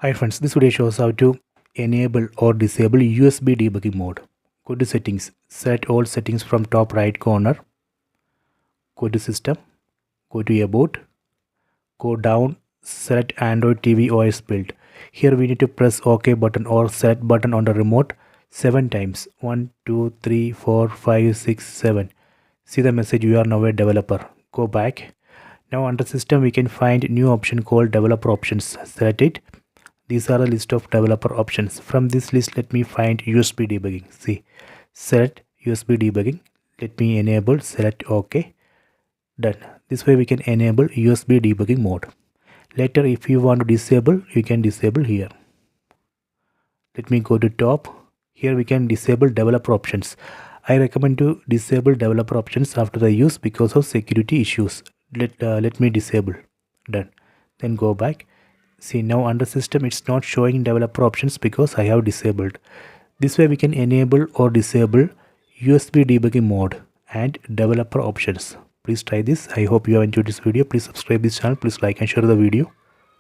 Hi friends, this video shows how to enable or disable USB debugging mode. Go to settings, set all settings from top right corner, go to system, go to about, go down, select Android TV OS build. Here we need to press OK button or set button on the remote 7 times. 1, 2, 3, 4, 5, 6, 7. See the message, you are now a developer. Go back. Now under system we can find new option called developer options. Select it. These are a list of developer options. From this list, let me find USB debugging. See, select USB debugging. Let me enable, select OK. Done. This way we can enable USB debugging mode. Later, if you want to disable, you can disable here. Let me go to top. Here we can disable developer options. I recommend to disable developer options after the use because of security issues. Let me disable. Done. Then go back. See, now under system it's not showing developer options because I have disabled. This way we can enable or disable USB debugging mode and developer options. Please try this. I hope you have enjoyed this video. Please subscribe this channel. Please like and share the video.